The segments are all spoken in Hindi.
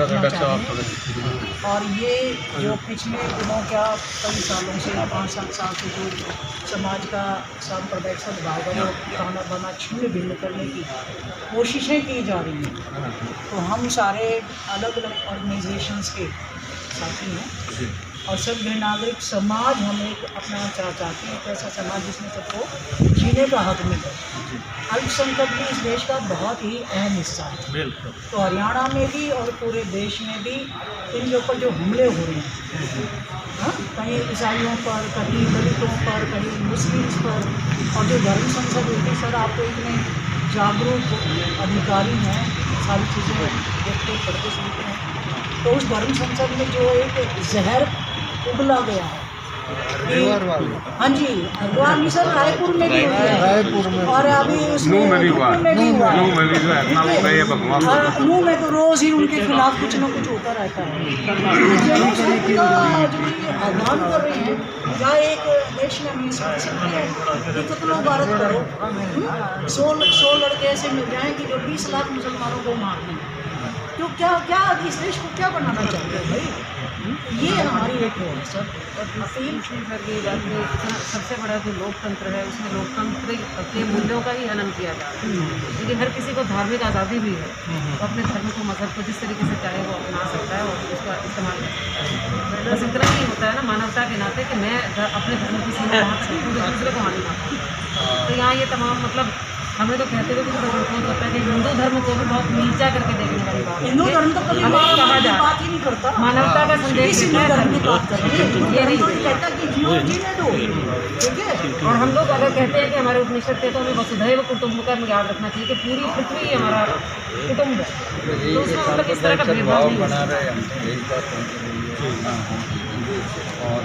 देखना चाहिए। और ये जो पिछले दिनों क्या कई सालों से 5-7 साल से जो समाज का सांप्रदायिक सद्भाव का जो ताना बाना छिन्न भिन्न करने की कोशिशें की जा रही हैं, तो हम सारे अलग अलग ऑर्गेनाइजेशंस के साथी हैं और सभ्य नागरिक समाज हम एक अपना चाहते हैं एक ऐसा समाज जिसमें सबको जीने का हक मिले। अल्पसंख्यक भी इस देश का बहुत ही अहम हिस्सा है। तो हरियाणा में भी और पूरे देश में भी इनके ऊपर जो हमले हो रहे हैं, हाँ, कहीं ईसाइयों पर, कहीं दलितों पर, कहीं मुस्लिम्स पर, और जो धर्म संसद हुई थी, सर आप तो इतने जागरूक अधिकारी हैं, सारी चीज़ें देखते पढ़ते सुनते हैं, तो उस धर्म संसद में जो एक जहर उगला गया है, हाँ जी, हरिद्वार नहीं सर, रायपुर में भी हुआ है, रायपुर में, और अभी उसमें नूह में भी हुआ है, नूह में तो रोज़ ही उनके खिलाफ कुछ न कुछ होता रहता है। आह्वान कर रहे हैं, क्या एक देश में हमें सोच सकती है कि कितनों भारत करो, 100 लड़के ऐसे मिल जाएँ कि जो 20 लाख मुसलमानों को मार दें, तो क्या क्या इस देश को क्या बनाना चाहते हैं भाई? ये हमारी एक है सर। सबसे बड़ा जो लोकतंत्र है उसमें लोकतंत्र के मूल्यों का ही हनन किया जा रहा है, क्योंकि हर किसी को धार्मिक आज़ादी भी है, तो अपने धर्म को मजहब को जिस तरीके से चाहे वो अपना सकता है और उसका इस्तेमाल कर सकता है। बस इतना ही होता है ना मानवता के नाते कि मैं अपने धर्म की सीमा वहाँ छोड़ूँ जो दूसरे को हानि ना पाऊँ। तो यहाँ ये तमाम मतलब हमें तो कहते हुए कुछ महसूस होता है कि हिंदू धर्म को भी बहुत नीचा करके देखने वाली बात है। हिंदू धर्म तो कभी कहा जा बात ही नहीं करता, मानवता का संदेश हिंदू धर्म की बात कर रहे हैं, ये नहीं कहता कि जीवन जीने दो, ठीक है। और हम लोग अगर कहते हैं कि हमारे उपनिषद थे तो हमें वसुधैव कुटुंबकम याद रखना चाहिए कि पूरी पृथ्वी हमारा कुटुंब है, तो उसमें मतलब इस तरह का भेदभाव नहीं बना और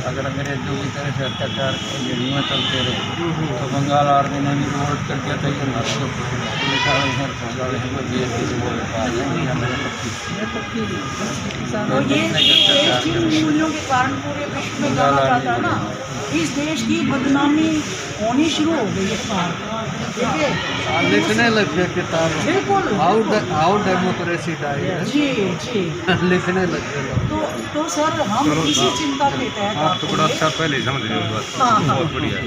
अगर अंग्रेजों की तरह से अत्याचार जड़ियों चलते रहे तो बंगाल आर्मी ने भी रिवोल्ट कर दिया था ये मूल्यों के कारण पूरे विश्व में जाना जाता है ना, इस देश की बदनामी होनी शुरू हो गई है, लिखने लग गए किताब, बिल्कुल हाउ डेमोक्रेसी डाई, जी जी लिखने लग गए। तो सर हम इसी चिंता के तहत आप तो बड़ा अच्छा पहले समझ रहे हो बात, हाँ बहुत बढ़िया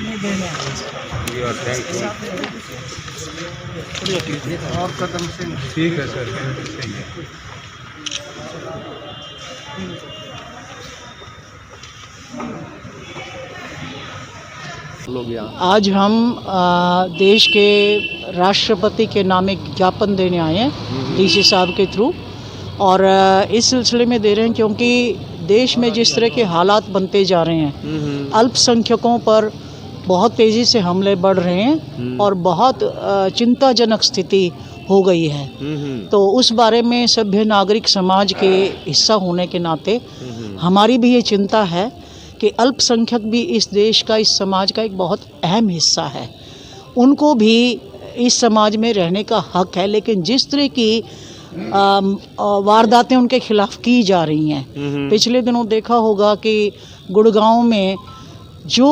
थैंक और कदम से यू। ठीक है सर, सही है। आज हम देश के राष्ट्रपति के नाम एक ज्ञापन देने आए हैं डीसी साहब के थ्रू, और इस सिलसिले में दे रहे हैं क्योंकि देश में जिस तरह के हालात बनते जा रहे हैं, अल्पसंख्यकों पर बहुत तेज़ी से हमले बढ़ रहे हैं और बहुत चिंताजनक स्थिति हो गई है। तो उस बारे में सभ्य नागरिक समाज के हिस्सा होने के नाते हमारी भी ये चिंता है कि अल्पसंख्यक भी इस देश का, इस समाज का एक बहुत अहम हिस्सा है, उनको भी इस समाज में रहने का हक है, लेकिन जिस तरह की वारदातें उनके खिलाफ की जा रही हैं, पिछले दिनों देखा होगा कि गुड़गांव में जो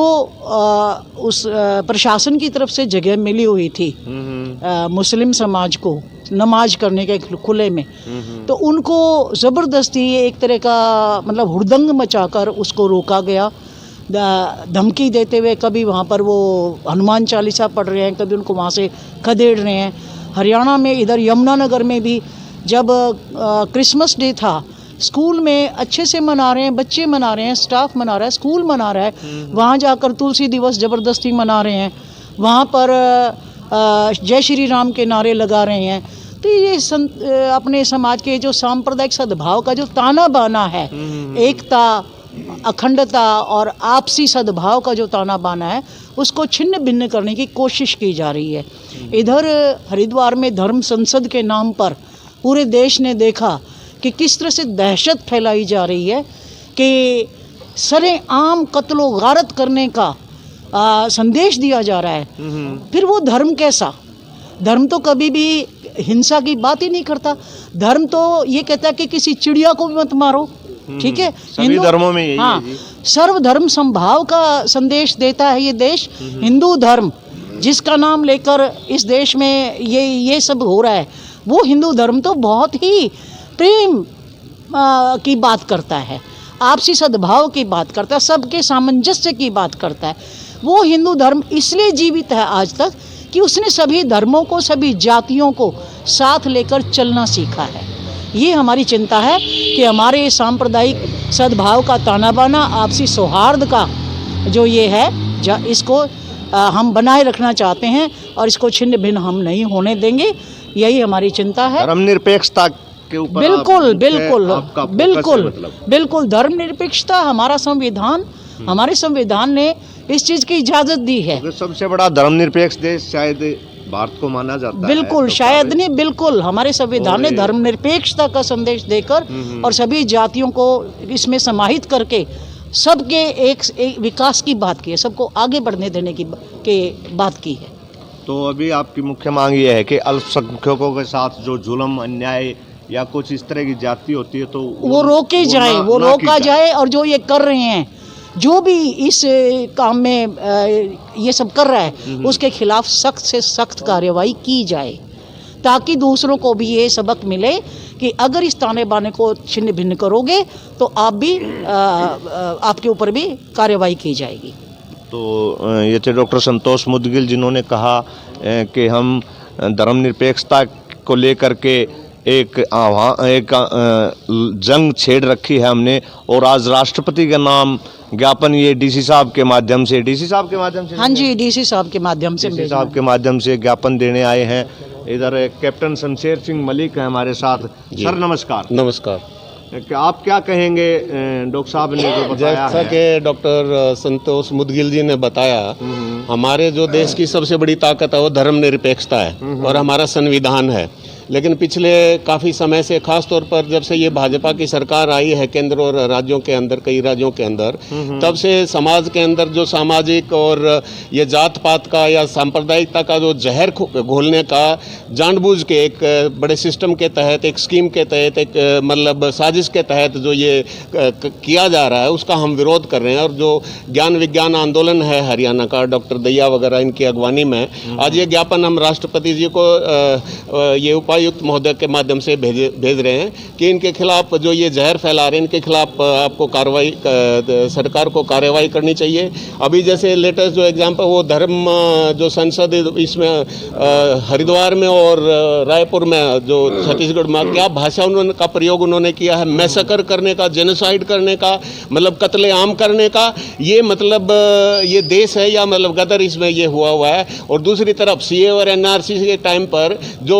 उस प्रशासन की तरफ से जगह मिली हुई थी मुस्लिम समाज को नमाज करने के खुले में, तो उनको ज़बरदस्ती एक तरह का मतलब हुड़दंग मचाकर उसको रोका गया, धमकी देते हुए। कभी वहाँ पर वो हनुमान चालीसा पढ़ रहे हैं, कभी उनको वहाँ से खदेड़ रहे हैं। हरियाणा में इधर यमुनानगर में भी जब क्रिसमस डे था, स्कूल में अच्छे से मना रहे हैं, बच्चे मना रहे हैं, स्टाफ मना रहा है, स्कूल मना रहा है, वहाँ जाकर तुलसी दिवस ज़बरदस्ती मना रहे हैं, वहाँ पर जय श्री राम के नारे लगा रहे हैं। तो ये अपने समाज के जो सांप्रदायिक सद्भाव का जो ताना बाना है, एकता, अखंडता और आपसी सद्भाव का जो ताना बाना है, उसको छिन्न भिन्न करने की कोशिश की जा रही है। इधर हरिद्वार में धर्म संसद के नाम पर पूरे देश ने देखा कि किस तरह से दहशत फैलाई जा रही है कि सरेआम कत्लो गारत करने का संदेश दिया जा रहा है। फिर वो धर्म कैसा? धर्म तो कभी भी हिंसा की बात ही नहीं करता। धर्म तो ये कहता है कि किसी चिड़िया को भी मत मारो, ठीक है। सभी धर्मों में यही हाँ, है जी। सर्वधर्म संभाव का संदेश देता है ये देश। हिंदू धर्म जिसका नाम लेकर इस देश में ये सब हो रहा है, वो हिंदू धर्म तो बहुत ही प्रेम की बात करता है, आपसी सद्भाव की बात करता है, सबके सामंजस्य की बात करता है। वो हिंदू धर्म इसलिए जीवित है आज तक कि उसने सभी धर्मों को, सभी जातियों को साथ लेकर चलना सीखा है। ये हमारी चिंता है कि हमारे सांप्रदायिक सद्भाव का ताना बाना, आपसी सौहार्द का जो ये है, इसको हम बनाए रखना चाहते हैं और इसको छिन्न भिन्न हम नहीं होने देंगे। यही हमारी चिंता है। धर्मनिरपेक्षता के ऊपर बिल्कुल बिल्कुल आपका फोकस है बिल्कुल मतलब? बिल्कुल धर्मनिरपेक्षता हमारा संविधान, हमारे संविधान ने इस चीज की इजाजत दी है। क्योंकि सबसे बड़ा धर्मनिरपेक्ष देश शायद भारत को माना जाता है। बिल्कुल, तो शायद नहीं, बिल्कुल हमारे संविधान ने और ये- धर्मनिरपेक्षता का संदेश देकर और सभी जातियों को इसमें समाहित करके सबके एक विकास की बात की है, सबको आगे बढ़ने देने की बात की है। तो अभी आपकी मुख्य मांग ये है कि अल्पसंख्यकों के साथ जो जुल्म, अन्याय या कुछ इस तरह की जाति होती है तो वो रोके जाए, वो रोका जाए, और जो ये कर रहे हैं, जो भी इस काम में ये सब कर रहा है, उसके खिलाफ सख्त से सख्त कार्रवाई की जाए, ताकि दूसरों को भी ये सबक मिले कि अगर इस ताने बाने को छिन्न भिन्न करोगे तो आप भी आपके ऊपर भी कार्रवाई की जाएगी। तो ये थे डॉक्टर संतोष मुदगिल, जिन्होंने कहा कि हम धर्मनिरपेक्षता को लेकर के एक जंग छेड़ रखी है हमने, और आज राष्ट्रपति का नाम ज्ञापन ये डीसी साहब के माध्यम से हाँ जी, डीसी साहब के माध्यम से डीसी साहब के माध्यम से ज्ञापन देने आए हैं। इधर कैप्टन शमशेर सिंह मलिक है हमारे साथ। सर नमस्कार। नमस्कार। आप क्या कहेंगे, डॉक्टर साहब ने जो बताया जैसा है? कि डॉक्टर संतोष मुदगिल जी ने बताया, हमारे जो देश की सबसे बड़ी ताकत है वो धर्मनिरपेक्षता है और हमारा संविधान है। लेकिन पिछले काफ़ी समय से, खास तौर पर जब से ये भाजपा की सरकार आई है केंद्र और राज्यों के अंदर, कई राज्यों के अंदर, तब से समाज के अंदर जो सामाजिक और ये जात पात का या सांप्रदायिकता का जो जहर घोलने का जानबूझ के एक बड़े सिस्टम के तहत, एक स्कीम के तहत, एक मतलब साजिश के तहत जो ये किया जा रहा है, उसका हम विरोध कर रहे हैं। और जो ज्ञान विज्ञान आंदोलन है हरियाणा का, डॉक्टर दहिया वगैरह इनकी अगवानी में, आज ये ज्ञापन हम राष्ट्रपति जी को ये उपायुक्त महोदय के माध्यम से भेज रहे हैं कि इनके खिलाफ जो ये जहर फैला रहे हैं, इनके खिलाफ आपको कार्रवाई, सरकार को कार्रवाई करनी चाहिए। अभी जैसे लेटेस्ट जो एग्जाम्पल, वो धर्म जो संसद इसमें हरिद्वार में और रायपुर में, जो छत्तीसगढ़ में, क्या भाषा उन्होंने का प्रयोग उन्होंने किया है, मैसेकर करने का, जेनोसाइड करने का, मतलब कत्लेआम करने का। ये मतलब ये देश है या मतलब गदर इसमें ये हुआ है। और दूसरी तरफ सीए और एनआरसी के टाइम पर जो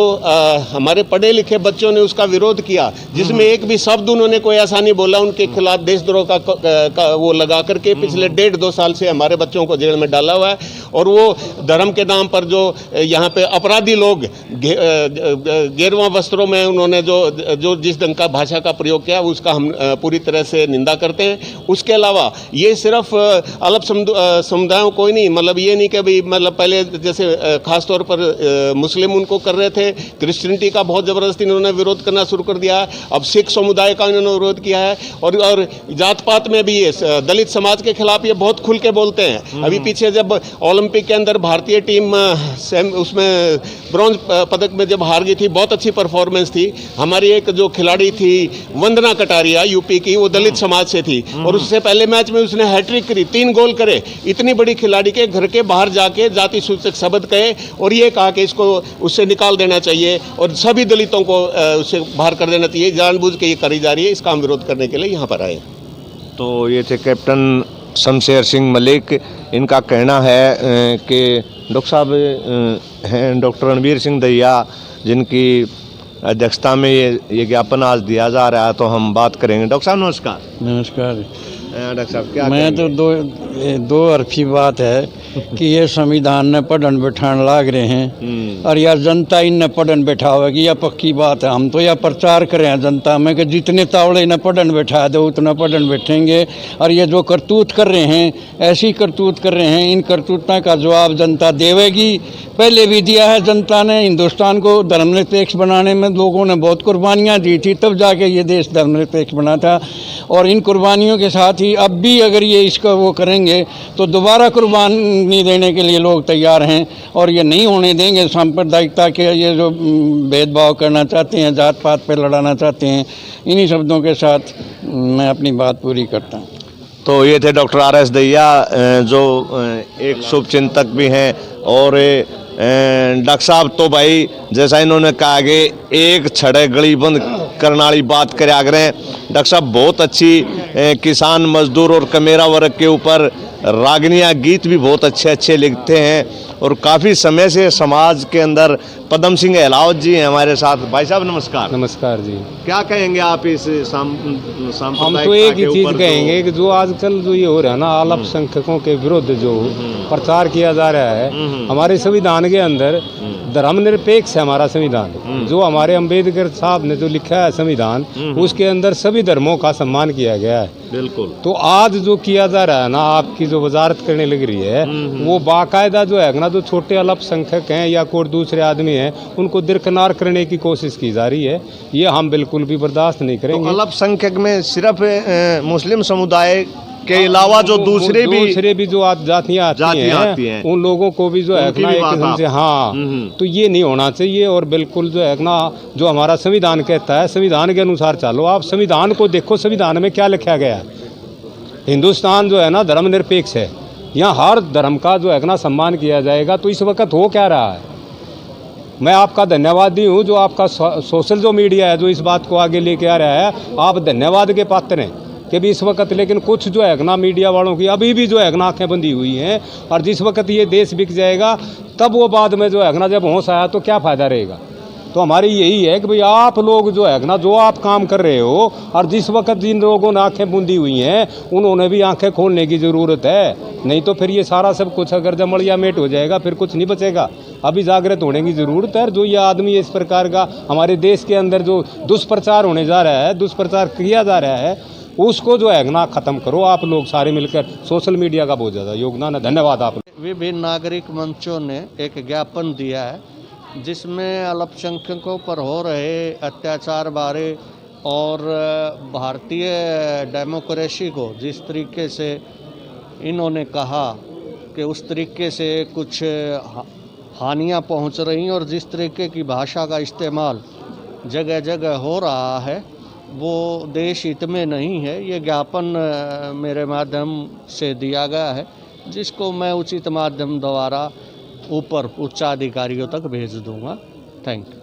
हमारे पढ़े लिखे बच्चों ने उसका विरोध किया, जिसमें एक भी शब्द उन्होंने कोई ऐसा नहीं बोला, उनके खिलाफ देशद्रोह का वो लगा करके पिछले 1.5-2 साल से हमारे बच्चों को जेल में डाला हुआ है। और वो धर्म के नाम पर जो यहाँ पे अपराधी लोग गेरुआ वस्त्रों में उन्होंने जो जिस ढंग का भाषा का प्रयोग किया, उसका हम पूरी तरह से निंदा करते हैं। उसके अलावा ये सिर्फ अल्प समुदायों को ही नहीं, मतलब ये नहीं कि भाई मतलब पहले जैसे खास तौर पर मुस्लिम उनको कर रहे थे, क्रिश्चियनिटी का बहुत ज़बरदस्ती इन्होंने विरोध करना शुरू कर दिया है, अब सिख समुदाय का इन्होंने विरोध किया है। और जात पात में भी ये दलित समाज के खिलाफ ये बहुत खुल के बोलते हैं। अभी पीछे जब ओलंपिक के अंदर भारतीय टीम उसमें ब्रॉन्ज पदक में जब हार गई थी, बहुत अच्छी परफॉर्मेंस थी हमारी। एक जो खिलाड़ी थी वंदना कटारिया यूपी की, वो दलित समाज से थी, और उससे पहले मैच में उसने हैट्रिक करी, 3 गोल करे। इतनी बड़ी खिलाड़ी के घर के बाहर जाके जाति सूचक शब्द कहे और ये कहा कि इसको उससे निकाल देना चाहिए और सभी दलितों को उससे बाहर कर देना चाहिए। जानबूझ के ये करी जा रही है, इसका हम विरोध करने के लिए यहाँ पर आए। तो ये थे कैप्टन शमशेर सिंह मलिक। इनका कहना है कि डॉक्टर साहब हैं डॉक्टर रणबीर सिंह दहिया, जिनकी अध्यक्षता में ये ज्ञापन आज दिया जा रहा है, तो हम बात करेंगे। डॉक्टर साहब नमस्कार। नमस्कार। डॉक्टर साहब क्या मैं तो दो अरफी बात है कि ये संविधान ने पढ़न बैठान लाग रहे हैं और या जनता इन पढ़न बैठावेगी, या पक्की बात है। हम तो यह प्रचार करें हैं जनता में कि जितने तावड़े न पढ़न बैठा दो उतना पढ़न बैठेंगे। और ये जो करतूत कर रहे हैं, ऐसी करतूत कर रहे हैं, इन करतूतों का जवाब जनता देवेगी। पहले भी दिया है जनता ने। हिंदुस्तान को धर्मनिरपेक्ष बनाने में लोगों ने बहुत कुर्बानियाँ दी थी, तब जाके ये देश धर्मनिरपेक्ष बना था। और इन कुर्बानियों के साथ ही अब भी अगर ये इसका वो करेंगे तो दोबारा कुर्बान नहीं देने के लिए लोग तैयार हैं और ये नहीं होने देंगे। सांप्रदायिकता के ये जो भेदभाव करना चाहते हैं, जात पात पे लड़ाना चाहते हैं, इन्हीं शब्दों के साथ मैं अपनी बात पूरी करता हूँ। तो ये थे डॉक्टर RS दहिया, जो एक शुभचिंतक भी हैं। और डॉक्टर साहब तो भाई जैसा इन्होंने कहा कि एक छड़े गली बंद करने वाली बात करे आग्रह। डॉक्टर साहब बहुत अच्छी किसान मजदूर और कमेरा वर्ग के ऊपर रागनियाँ गीत भी बहुत अच्छे अच्छे लिखते हैं और काफ़ी समय से समाज के अंदर पदम सिंह अहलावत जी हैं हमारे साथ। भाई साहब नमस्कार। नमस्कार जी। क्या कहेंगे आप इस हम तो एक ही चीज़ कहेंगे कि जो आजकल जो ये हो रहा है ना, अल्पसंख्यकों के विरुद्ध जो प्रचार किया जा रहा है, हमारे संविधान के अंदर धर्मनिरपेक्ष है हमारा संविधान। जो हमारे अंबेडकर साहब ने जो लिखा है संविधान, उसके अंदर सभी धर्मों का सम्मान किया गया है। बिल्कुल। तो आज जो किया जा रहा है ना, आपकी जो वजारत करने लग रही है, वो बाकायदा जो है ना, जो छोटे अल्पसंख्यक हैं या कोई दूसरे आदमी हैं, उनको दरकिनार करने की कोशिश की जा रही है। ये हम बिल्कुल भी बर्दाश्त नहीं करेंगे। तो अल्पसंख्यक में सिर्फ मुस्लिम समुदाय के अलावा जो दूसरे भी जो जातियाँ आती हैं, उन लोगों को भी जो है ना एक किस्म से, हाँ, तो ये नहीं होना चाहिए। और बिल्कुल जो है ना, जो हमारा संविधान कहता है, संविधान के अनुसार चलो। आप संविधान को देखो, संविधान में क्या लिखा गया है। हिंदुस्तान जो है ना धर्मनिरपेक्ष है, यहाँ हर धर्म का जो है ना सम्मान किया जाएगा। तो इस वक्त हो क्या रहा है, मैं आपका धन्यवादी हूँ जो आपका सोशल जो मीडिया है जो इस बात को आगे लेके आ रहा है, आप धन्यवाद के पात्र हैं कि भी इस वक्त। लेकिन कुछ जो है ना मीडिया वालों की अभी भी जो है ना आँखें बंधी हुई हैं, और जिस वक्त ये देश बिक जाएगा तब वो बाद में जो है ना जब होश आया तो क्या फ़ायदा रहेगा। तो हमारी यही है कि भाई आप लोग जो है ना, जो आप काम कर रहे हो, और जिस वक्त जिन लोगों ने आंखें बूंदी हुई हैं, उन्होंने भी आंखें खोलने की ज़रूरत है। नहीं तो फिर ये सारा सब कुछ अगर जमड़िया मेट हो जाएगा, फिर कुछ नहीं बचेगा। अभी जागृत होने की ज़रूरत है। जो ये आदमी इस प्रकार का हमारे देश के अंदर जो दुष्प्रचार होने जा रहा है, दुष्प्रचार किया जा रहा है, उसको जो है ना ख़त्म करो। आप लोग सारे मिलकर, सोशल मीडिया का बहुत ज़्यादा योगदान है। धन्यवाद। आप विभिन्न नागरिक मंचों ने एक ज्ञापन दिया है जिसमें अल्पसंख्यकों पर हो रहे अत्याचार बारे और भारतीय डेमोक्रेसी को जिस तरीके से इन्होंने कहा कि उस तरीके से कुछ हानियां पहुंच रही और जिस तरीके की भाषा का इस्तेमाल जगह जगह हो रहा है, वो देश हित में नहीं है। ये ज्ञापन मेरे माध्यम से दिया गया है, जिसको मैं उचित माध्यम द्वारा ऊपर उच्चाधिकारियों तक भेज दूंगा। Thank you.